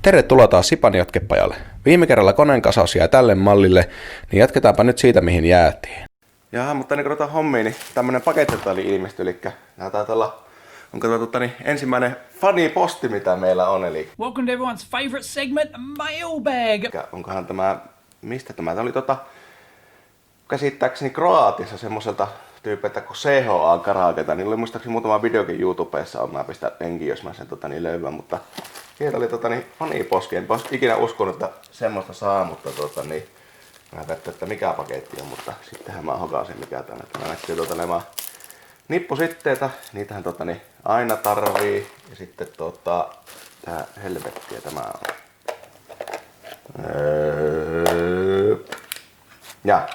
Tervetuloa taas Sipan jatkepajalle. Viime kerralla koneen kasaus jäi tälle mallille, niin jatketaanpa nyt siitä mihin jäätiin. Jaha, mutta ennen kuin ruvetaan hommiin, niin tämmönen paketti oli ilmestyi, eli nää taitaa olla ensimmäinen faniposti mitä meillä on, eli Welcome to everyone's favorite segment, mailbag. Onkohan tämä, mistä tämä oli käsittääkseni Kroatiassa semmoiselta tyypiltä kuin CHA Karakelta, niin oli muistaakseni muutama videokin YouTubessa on, mä pistän lenkin, jos mä sen löydän, mutta sieltä oli faniposki, en ikinä uskonut, että semmoista saa, mutta mä katsoin, että mikä paketti on, mutta sittenhän mä hokasin mikä tänne, että mä näkyy nämä nippusitteitä, niitähän aina tarvii, ja sitten tää helvettiä tämä on. Ja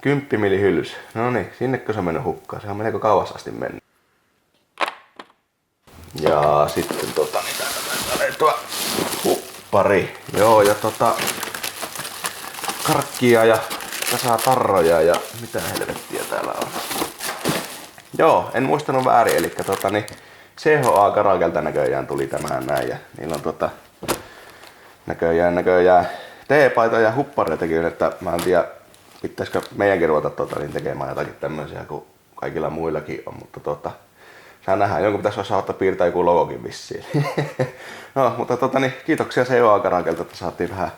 10 milli hyllys. No niin, sinnekö se on mennyt hukkaan? Se on melko kauas asti mennyt. Ja sitten täältä löytyy huppari. Joo, ja karkkia ja kasaa tarroja ja mitä helvettiä täällä on. Joo, en muistanut väärin, eli CHA Karakelta näköjään tuli tämän näin ja niillä on näköjään teepaitoja ja huppareitakin, että mä en tiedä pitäisikö meidänkin ruveta tekemään jotakin tämmöisiä kuin kaikilla muillakin on, mutta saa nähdä, jonkun pitäisi osaa piirtää joku logokin vissiin. No, mutta kiitoksia CHA Karakelta, että saatiin vähän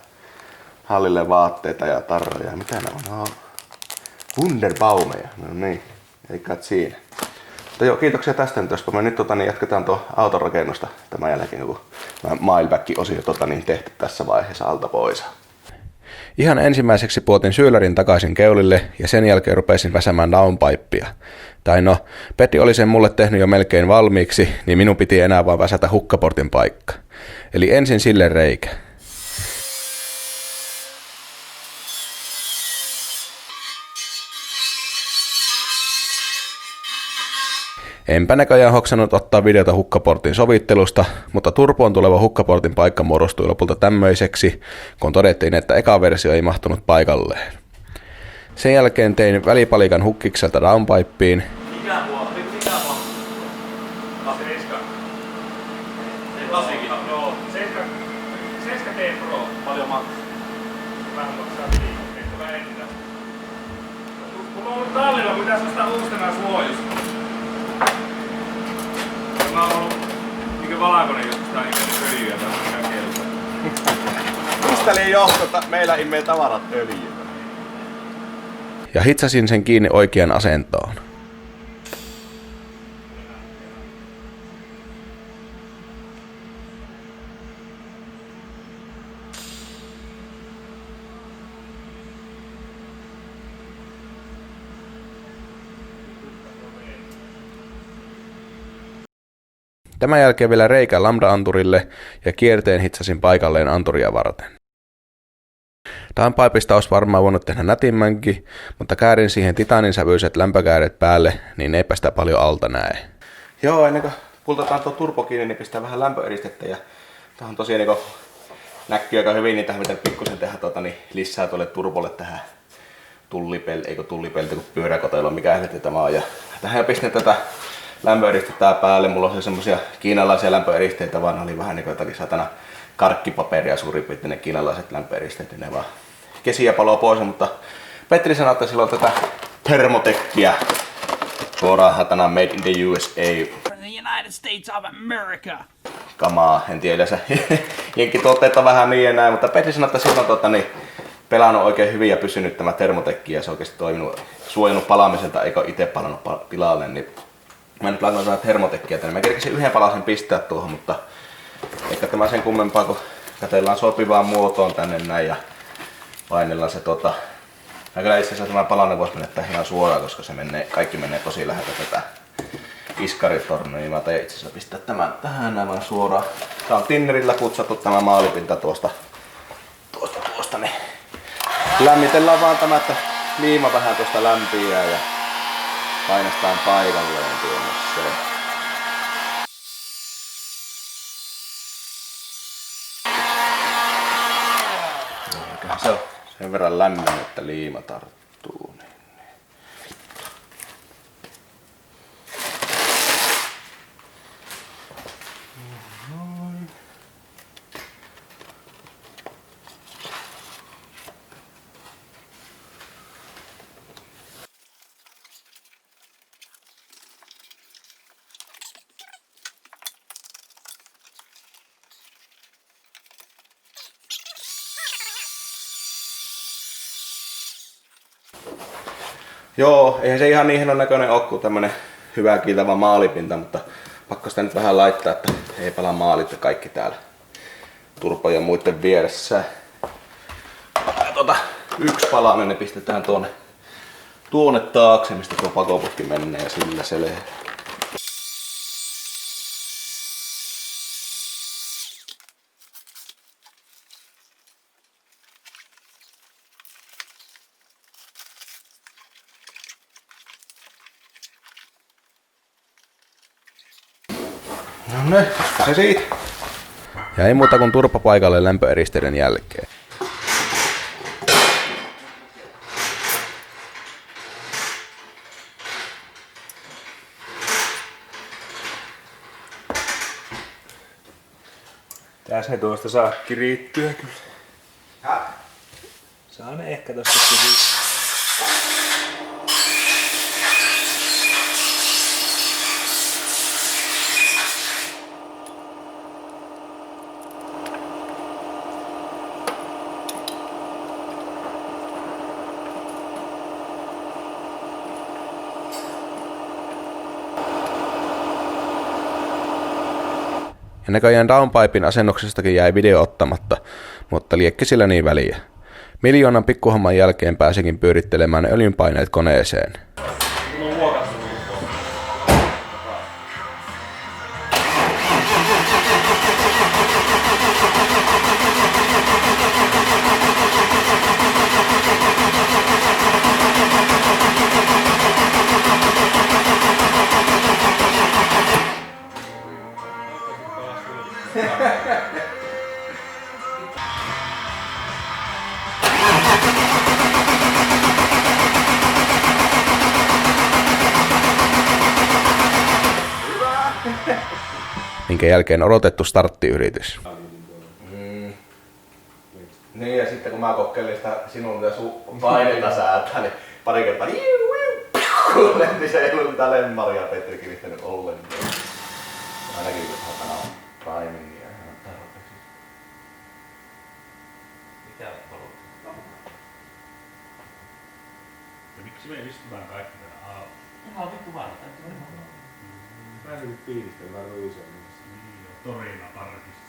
hallille vaatteita ja tarroja. Mitä ne on? No, Wunderbaumeja. No niin, ei kai siinä. Mutta joo, kiitoksia tästä nyt, jospa me nyt jatketaan tuo autorakennusta tämän jälkeen, kun mailback-osio tehty tässä vaiheessa alta pois. Ihan ensimmäiseksi puotin syölärin takaisin keulille ja sen jälkeen rupesin väsämään downpipea. Tai no, Peti oli sen mulle tehnyt jo melkein valmiiksi, niin minun piti enää vaan väsätä hukkaportin paikka. Eli ensin sille reikä. Enpä näköjään hoksannut ottaa videota hukkaportin sovittelusta, mutta turpoon tuleva hukkaportin paikka muodostui lopulta tämmöiseksi, kun todettiin, että eka versio ei mahtunut paikalleen. Sen jälkeen tein välipalikan hukkikselta downpipeen. Mikä vuosi? 87. Ei 8 joo. 7T Pro. Paljon maksaa? Vähän maksaa viikon. Ei tule enää. Mulla on ollut tallilla, kun pitäis ostaa uustena suojus. Mä oon ollut niinkö valkoinen joskus tää niinkö öljyä tai mikään kieltä. Mistä oli johto, meillä immee tavarat öljyä. Ja hitsasin sen kiinni oikean asentoon. Tämän jälkeen vielä reikä lambda-anturille ja kierteen hitsasin paikalleen anturia varten. Downpipeista olisi varmaan voinut tehdä nätimmänkin, mutta käärin siihen titanin sävyiset lämpökääret päälle, niin eipä sitä paljon alta näe. Joo, ennen kuin pultataan tuo turbo kiinni, niin pistää vähän lämpöeristettä ja tähän tosiaan näkyy aika hyvin, niin tähän miten pikkusen tehdä lisää tuolle turbolle tähän tullipelti, kun pyöräkoteilla on mikä helvetti tämä on. Ja tähän jo pistin tätä lämpöeristettä päälle. Mulla on semmosia kiinalaisia lämpöeristeitä, vaan ne oli vähän niin kuin jotakin satana karkkipaperia suurin piirtein ne kiinalaiset lämpöeristeet. Ne vaan kesiä paloo pois, mutta Petri sanoi, että silloin tätä Thermotekkiä suoraan hatana made in the USA. The United States of America. Kamaa, en tiedä yleensä. Jenkkituotteet on vähän niin ja näin, mutta Petri sanoi, että silloin pelannut oikein hyvin ja pysynyt tämä Thermotekki ja se oikeasti toiminut, suojannut palamiselta eikä itse palannut pilalle. Niin mä nyt laitan tätä Thermotekkiä tänne. Mä kerkesin yhden palasen pistää tuohon, mutta eikä tämä sen kummempaa, kun katsellaan sopivaan muotoon tänne näin ja painellaan se ja kyllä itse asiassa tämä palanen voisi mennä ihan suoraan, koska se kaikki menee tosi läheltä tätä iskaritornia, niin mä teen itse asiassa pistää tämän tähän näin vaan suoraan. Tää on tinnerillä putsattu tämä maalipinta tuosta niin lämmitellään vaan tämä, että liima vähän tuosta lämpiää ja painastaan paikalleen tuonne se. Se on sen verran lämmin, että liima tarttuu. Joo, eihän se ihan niin hienon näköinen ole kuin tämmönen hyvä kiiltävä maalipinta, mutta pakko sitä nyt vähän laittaa, että ei pala maalit ja kaikki täällä turpojen muiden vieressä. Yksi palanen ne pistetään tuonne taakse, mistä tuo pakoputki menee ja sillä selee. No ne, se siitä. Ja ei muuta kuin turpa paikalle lämpöeristeiden jälkeen. Tässä ne tuosta saa kiriittyä kyllä. Häh? Saa ne ehkä tosta kiriittyä. Ja näköjään downpipein asennuksestakin jäi video ottamatta, mutta liekki sillä niin väliä. Miljoonan pikkuhomman jälkeen pääsikin pyörittelemään öljynpaineet koneeseen. Minkä jälkeen odotettu starttiyritys. Niin ja sitten kun mä kokeilin sitä sinun ja sun painetta säätää, niin pari kertaa lenti se ei ollut mitään lemmaria ja Petri kiristänyt ollenkaan. Ainakin kun satana on primingia ihan tarpeeksi. Mitä haluat? Ja miksi me istutaan kaikki tänä alla? Ihan vittu vaan. Mä en nyt piiristellään usein. Torina parkissa.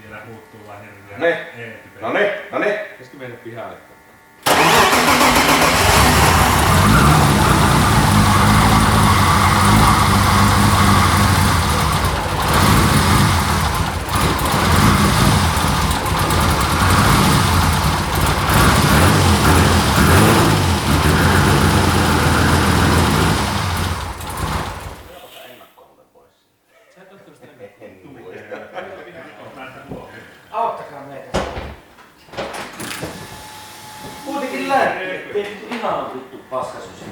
Vielä puuttuu vain herriä. No niin. Pitäisikö mennä pihalle? Auttakaa meitä. Kuitenkin lääkkeet. Ihan vittu paskasusi.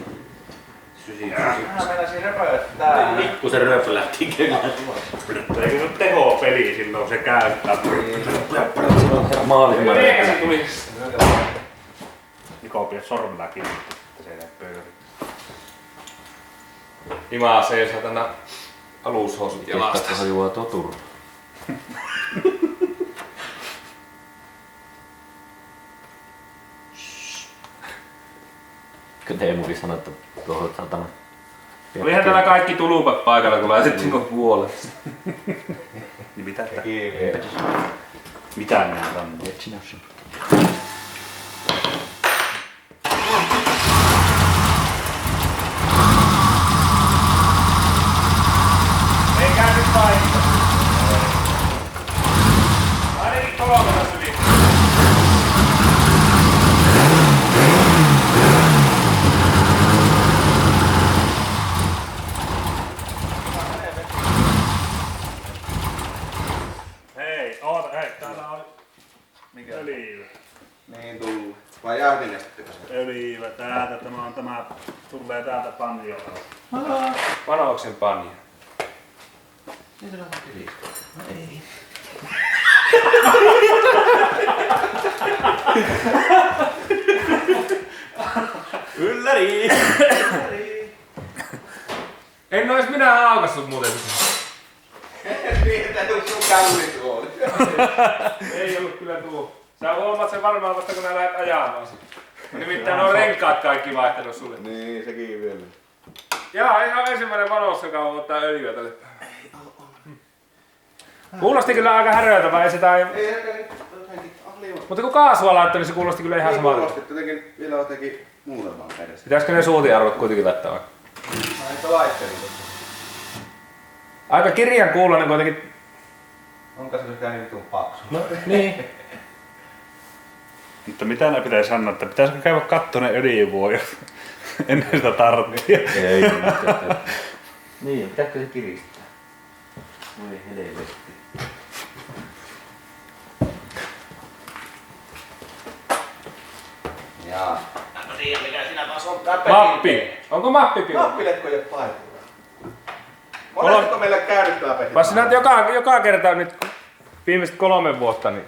Mä meinasin repoja täällä. Pikkusen röpö lähti kengään. Eikö se ole tehopeli silloin se käyttää? Maailman. Niko pidä sormella kiinni, että se ei pöyri. Imaa seisoo tänä alushousut jalasta. Tästä hajuaa totur. Kyllä Teemukin sanoi, että tuohon satana. Olihan täällä kaikki tulupat paikalla, kun laitettiin puolesta. Niin mitä tää? Kiitos. Mitä näitä on? Ei käy nyt paikka. Ainakin 3 syli. Hei, oota, hei, täällä on öljyä. Niin tullut. Vai jäähdynestettekö se? Öljyä täältä, tämä tulee täältä panjolta. Panauksen panja. Ylläri! En ois minä aukassut muuten. Niin, että sun källi tuolla. Ei ollut kyllä tuo. Sä huomaat sen varmaan vasta kun nää lähdet ajamaan. Nimittäin on renkaat kaikki vaihtanut sulle. Niin, sekin vielä. Jaa, ihan ensimmäinen vanos, joka on ottaa öljyä tälle. Kuulosti kyllä aika häröiltävää, ei sitä ei... Mutta kun kaasua laittoi, niin se kuulosti kyllä ihan samalta. Kuulosti, jotenkin vielä jotenkin muutaman perässä. Pitäisikö ne suutiarvot kuitenkin laittaa vai? Mä niitä laittelin tossa. Aika kirjan kuulonen kuitenkin. Onko se mikään niin vitun paksu? No niin. Mutta mitä ne pitäisi sanoa, että pitäisikö käydä katsoa ne öljyvuojat ennen sitä tarttia? Ei mitään. Niin, pitääkö se kiristää? Voi helvetti. Jaa. Mä tiedän mikä sinä taas on Mappi. Onko mappi piu? Nappiletko jo paikalla? Monesti meille käynyt tää pehti? Vai sinä joka kerta nyt viimeiset 3 vuotta niin.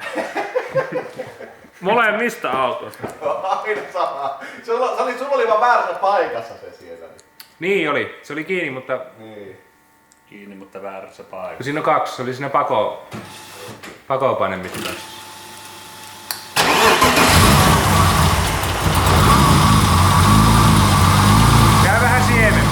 Molemmista autoista. Aina sama. Sulla oli vaan väärässä paikassa se siellä. Niin oli. Se oli kiinni, mutta Niin. Kiinni, mutta väärässä paikassa. siinä on 2. Se oli siinä pakopaine mittauksessa. Käy vähän siemen.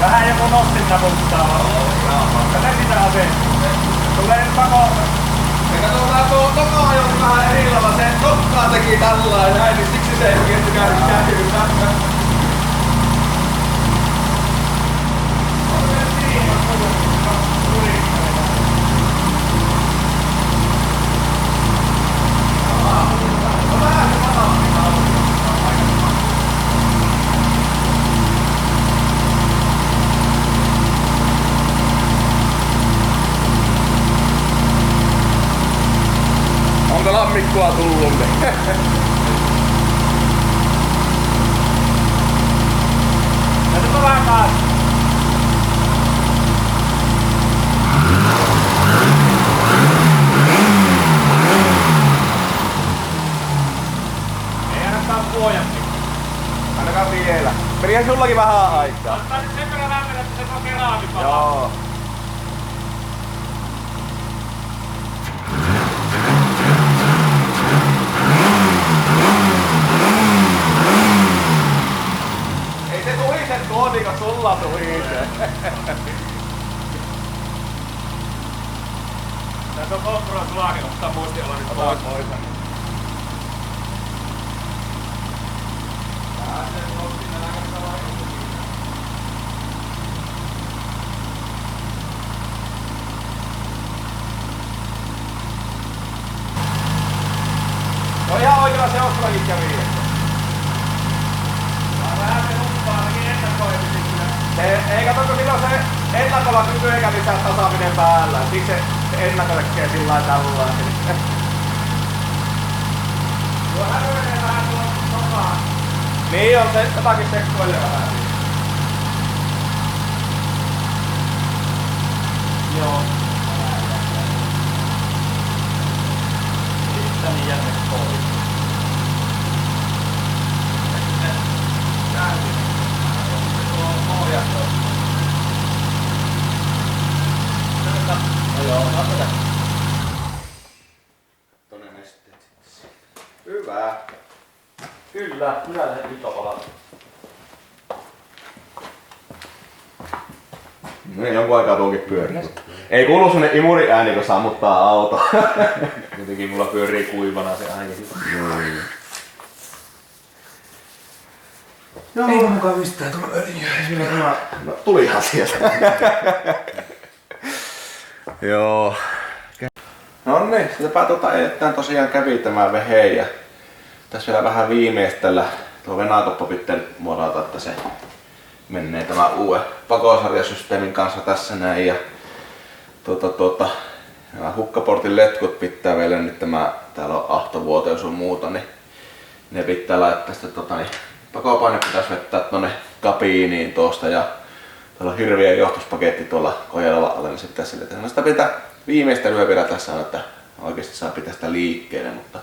Vähän joku nostin naputtaa. Kato sitä asentua. Tulee nyt pakoon. Ja katsotaan tuo toka ajoitti vähän eri lailla. Se nokkaa teki tällainen näin, niin siksi se ei oikeesti käynyt kähyllä. Onko lammikkoa tullut? Näytäpä vähän kaas. Ei ainakaan vuojankin. Ainakaan vielä. Menihän sullakin vähän aikaa. Ottaa nyt sen verran lämmennä, että se kokeilaa nyt palaa. Joo. Ei se tuhise tuoni, kun sulla tuhise. Tässä on GoPron sulaakin, ottaa muistiala nyt pois. No ihan oikealla se Ostrakin kävi. Vähän se huppaa, nekin ennakoitiin kyllä. Ei katsoko silloin se ennakolla kyky eikä mitään tasaaminen päällä. Siksi se ennakko tekee sillä lailla tällainen. Tuo hävyinen vähän tuolla sokaan. Niin on se jotakin sekkoille vähän. Joo. Sitten jänne pois. No joo, otetaan. Tonne nesteet. Hyvä. Kyllä, hyvä se itola. No jonkun aikaa tuokin pyörii. Ei kuulu sinne imuri ääni, kun sammuttaa auto. Jotenkin mulla pyörii kuivana se aina. Joo. Ei mukaan mistään tullut öljyä. No tulihan sieltä. Joo. No niin, sitäpä eittäin tosiaan kävi tämä vehe ja tässä vielä vähän viimeistellä tuo venakoppa pitää muodata, että se menee tämän uuden pakosarjasysteemin kanssa tässä näin ja nämä hukkaportin letkut pitää vielä nyt täällä on ahtovuoteus on muuta, niin ne pitää laittaa sitten pakopaine pitäisi vettää tonne kabiiniin tuosta ja tuolla on hirviä johtuspaketti tuolla kojelalla alle, niin sitten sille tehdään sitä pitää viimeistelyä vielä tässä, että oikeasti saa pitää sitä liikkeelle, mutta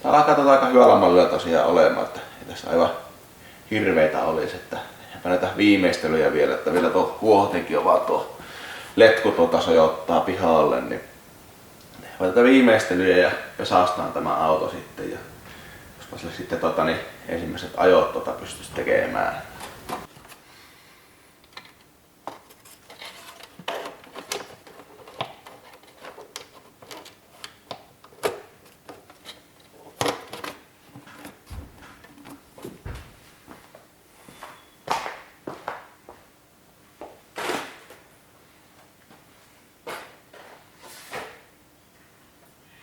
tää alkaa aika hyvällä mallilla tosiaan olemaan, että ei tässä aivan hirveitä olisi, että enpä näitä viimeistelyjä vielä, että vielä tuo huohotinkin on vaan tuo letku sojottaa pihalle, niin tätä viimeistelyjä ja pesastaan tämä auto sitten ja jospa sille sitten ensimmäiset ajot pystyisi tekemään.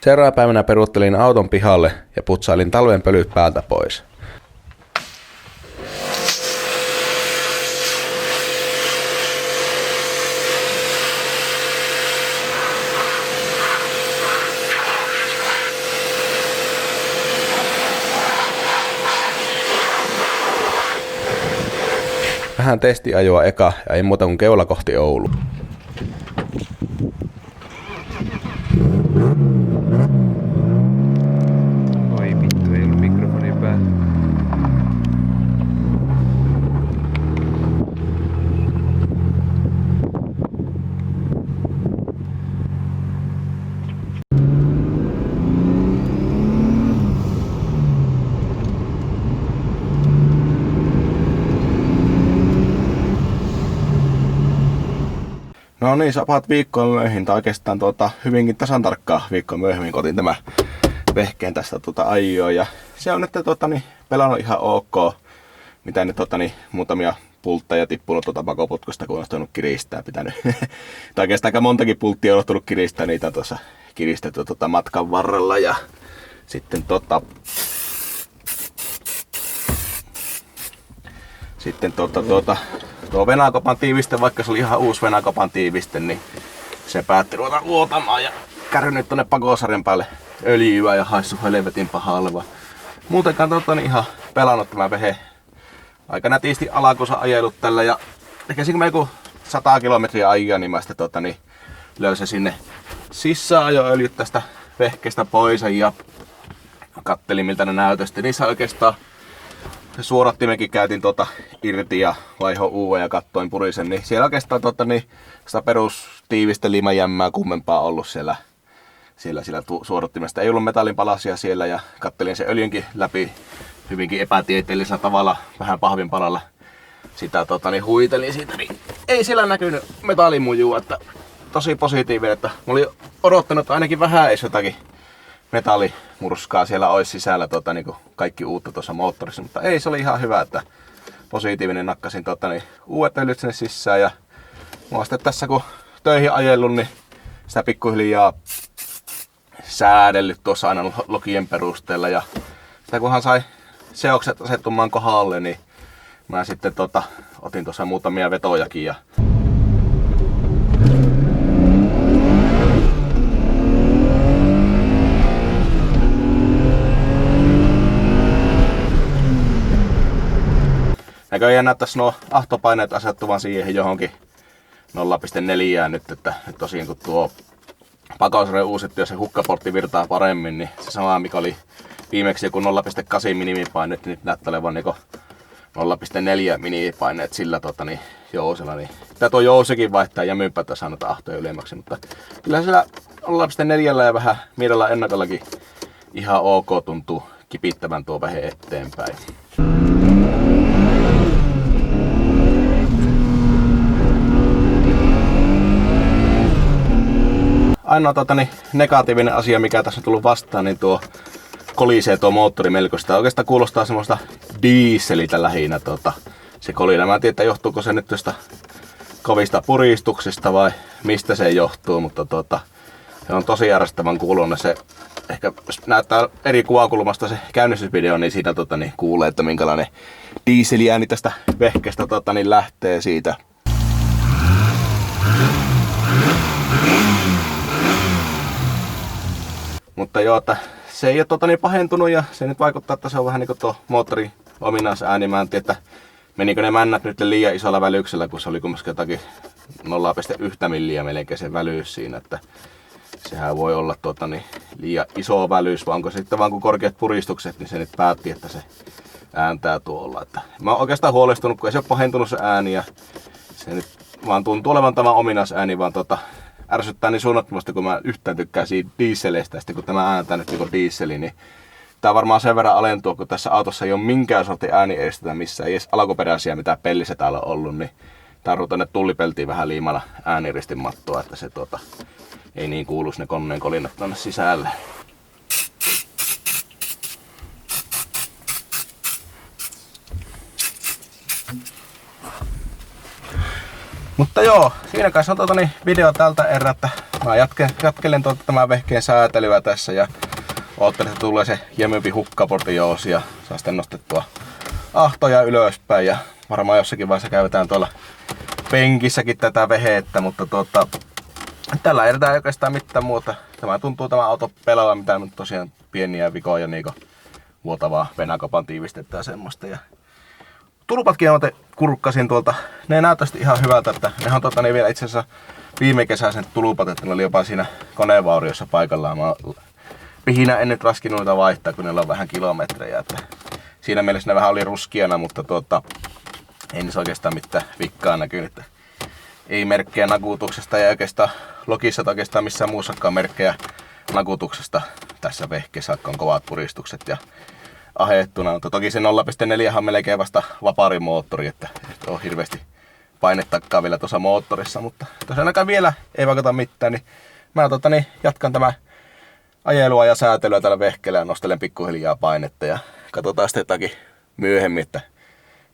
Seuraavana päivänä peruuttelin auton pihalle ja putsailin talven pölyt päältä pois. Vähän testiajoa eka ja ei muuta kuin keula kohti Oulu. Oi vittu, ei ollut mikrofoni päällä. No niin, sapat viikkoa myöhemmin, tai oikeastaan hyvinkin tasan tarkkaa viikkoa myöhemmin, kun otin tämä vehkeen tästä ajoa. Ja se on nyt pelannut ihan ok, mitä nyt muutamia pultteja tippunut pakoputkusta, kun on ottanut kiristää pitänyt. Tai oikeastaan aika montakin pulttia on ottanut kiristää, niitä on tuossa kiristetty matkan varrella. Ja sitten tuo venakopan tiiviste, vaikka se oli ihan uusi venakopan tiiviste, niin se päätti ruveta vuotamaan ja kärrynyt tonne pakosarjan päälle öljyä ja haissu helvetin pahalle. Muutenkaan ihan pelannut tämä vehe. Aika nätisti alakosa ajellut tällä ja tekisin mä joku 100 kilometriä ajaa, niin mä sitten löysin sinne sisäänajoöljyt tästä vehkeestä pois ja kattelin miltä ne näytösti. Niissä oikeastaan se suorattimenkin käytin irti ja vaiho uuden ja kattoin purisen, niin siellä oikeastaan sitä perustiivistä liimajämmää kummempaa ollut siellä suorattimesta. Ei ollut metallin palasia siellä ja kattelin sen öljynkin läpi hyvinkin epätieteellisellä tavalla, vähän pahvin palalla. Sitä huitelin siitä, niin ei siellä näkynyt metallimujua, että tosi positiivinen, että mä olin odottanut, että ainakin vähän edes jotakin metallimurskaa siellä olisi sisällä niin kaikki uutta tuossa moottorissa, mutta ei, se oli ihan hyvä, että positiivinen, nakkasin uudet öljyt sinne sisään ja mä oon sitten tässä kun töihin ajellut, niin sitä pikkuhiljaa säädellyt tuossa aina lokien perusteella ja sitä kunhan sai seokset asettumaan kohdalle, niin mä sitten otin tuossa muutamia vetojakin ja näköjään näyttäisi nuo ahtopaineet asettuvan siihen johonkin 0,4 nyt, että tosiaan kun tuo pakosarja uusittu ja se hukkaportti virtaa paremmin, niin se sama mikä oli viimeksi joku 0,8 minimipaine, niin nyt näyttää olevan niin 0,4 minimipaineet sillä jousella, niin pitää tuo jousikin vaihtaa ja myypäätä saa noita ahtoja ylemmäksi, mutta kyllä sillä 0,4 ja vähän mielellä ennakollakin ihan ok tuntuu kipittävän tuo vähe eteenpäin. ainoa negatiivinen asia, mikä tässä on tullut vastaan, niin tuo kolisee tuo moottori melko. Sitä oikeastaan kuulostaa semmoista dieselitä lähinnä se kolina. Mä en tiedä, johtuuko se nyt tuosta kovista puristuksista vai mistä se johtuu, mutta se on tosi järjestävän kuuloinen. Se ehkä jos näyttää eri kuvakulmasta se käynnistysvideo, niin siinä kuulee, että minkälainen dieseliääni tästä vehkeestä lähtee siitä. Mutta joo, että se ei ole pahentunut ja se nyt vaikuttaa, että se on vähän niinku tuo moottorin ominaisääni. Mä en tiedä, että menikö ne männät nyt liian isolla välyksellä, kun se oli kumminkin jotakin 0,1 milliä melkein se välyys siinä, että sehän voi olla liian iso välyys, vai onko se sitten vaan kun korkeat puristukset, niin se nyt päätti, että se ääntää tuolla. Että mä oon oikeastaan huolestunut, kun ei se ole pahentunut se ääni ja se nyt vaan tuntuu olevan tämä ominaisääni, vaan ärsyttää niin suunnattomasti, kun mä yhtään tykkään siitä dieseleistä, ja sitten kun tämä ääntää nyt niin dieseli, niin tää varmaan sen verran alentuu, kun tässä autossa ei ole minkään sortin äänieristetä missään, ei edes alkuperäisiä mitä pellissä täällä on ollut, niin tää on tänne tullipeltiin vähän liimalla äänieristin mattoa, että se ei niin kuuluisi ne koneen kolinat tonne sisälle. Mutta joo, siinä kai se on video tältä erää, että mä jatkelen tämän vehkeen säätelyä tässä ja oottelin, että tulee se jemympi hukkaportioosi ja saa sitten nostettua ahtoja ylöspäin ja varmaan jossakin vaiheessa käytetään tuolla penkissäkin tätä vehettä, mutta tällä ei oikeastaan mitään muuta. Tämä tuntuu tämä auto pelaavan, mitä nyt tosiaan pieniä vikoja niinku vuotavaa venäkopan tiivistettä ja semmoista. Ja tulpatkin on kurkkasin tuolta, ne näyttää ihan hyvältä, että ne on vielä itse asiassa viime kesäisen tulpat, että ne oli jopa siinä koneenvauriossa paikallaan. Mä pihinä en nyt raskinut noita vaihtaa, kun niillä on vähän kilometrejä, että siinä mielessä ne vähän oli ruskiana, mutta ei niissä oikeastaan mitään vikkaa näkynyt, että ei merkkejä nakutuksesta ja oikeastaan Lokissa tai oikeastaan missään muussakaan merkkejä nakutuksesta. Tässä vehkeessä on kovat puristukset ja ahettuna, mutta toki se 0,4 on melkein vasta vaparimoottori, että on hirveästi painettakaan vielä tuossa moottorissa, mutta tosiaan ainakaan vielä ei vaikuta mitään, niin mä jatkan tämä ajelua ja säätelyä tällä vehkeellä ja nostelen pikkuhiljaa painetta ja katsotaan sitten jotakin myöhemmin, että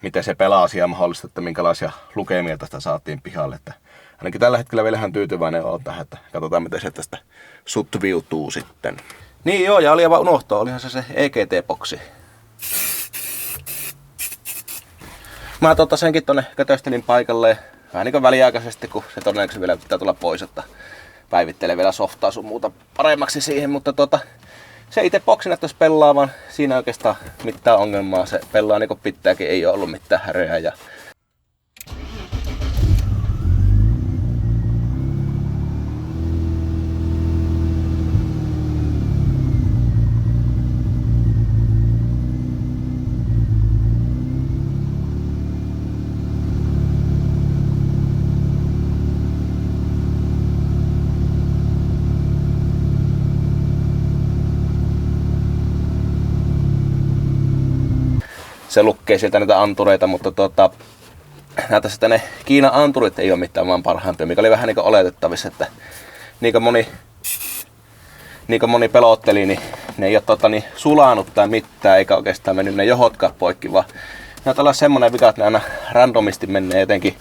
miten se pelaa asiaa mahdollista, että minkälaisia lukemia tästä saatiin pihalle. Että ainakin tällä hetkellä vielä ihan tyytyväinen on tähän, että katsotaan miten se tästä sutviutuu sitten. Niin joo, ja oli aivan unohtaa, olihan se EGT-boksi. Mä senkin tonne kötöstelin paikalle vähän niin kuin väliaikaisesti, kun se todennäköisesti vielä pitää tulla pois, että päivittelee vielä softaa sun muuta paremmaksi siihen, mutta se itse boksi näyttäisi pelaavan, siinä oikeastaan mitään ongelmaa, se pelaa niin kuin pitääkin, ei ole ollut mitään häröjä. Ja se lukkee sieltä näitä antureita, mutta näyttäisi, että ne Kiinan anturit ei ole mitään vaan parhaimpia, mikä oli vähän niin kuin oletettavissa, että niin kuin moni pelotteli, niin ne ei ole sulanut tai mitään, eikä oikeastaan mennyt ne johotkaan poikki, vaan näyttää olla semmonen vika, että ne aina randomisti menee jotenkin,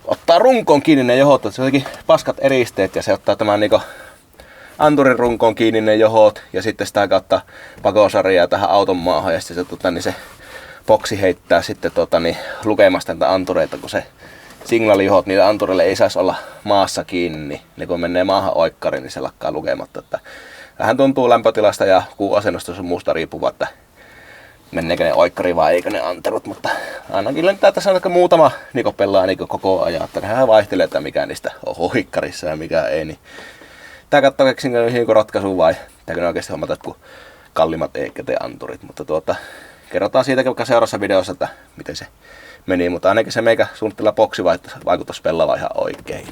ottaa runkoon kiinni ne johot, että se on jotenkin paskat eristeet ja se ottaa tämän niin kuin anturin runkoon kiinni ne johot ja sitten sitä kautta pakosarjaa tähän auton maahan ja sitten se boksi heittää sitten lukemasta näitä antureita, kun se signaalihot niillä antureille ei saisi olla maassa kiinni, niin kun menee maahan oikkariin, niin se lakkaa lukematta. Että vähän tuntuu lämpötilasta ja kuun asennosta sun muusta riippuva, että menneekö ne oikkariin vai eikö ne anterut, mutta ainakin tässä on muutama niin pelaa niin koko ajan, että nehän vaihtelee, että mikä niistä on oikkarissa ja mikä ei. Niin tää katsoo keksinkö niin ratkaisu vai pitääkö ne oikeasti hommata jotkut kalliimmat EGT-anturit, mutta kerrotaan siitä vaikka seuraavassa videossa, että miten se meni, mutta ainakin se meikä suunnitteella boksi vaikuttaisi pelaavan ihan oikein.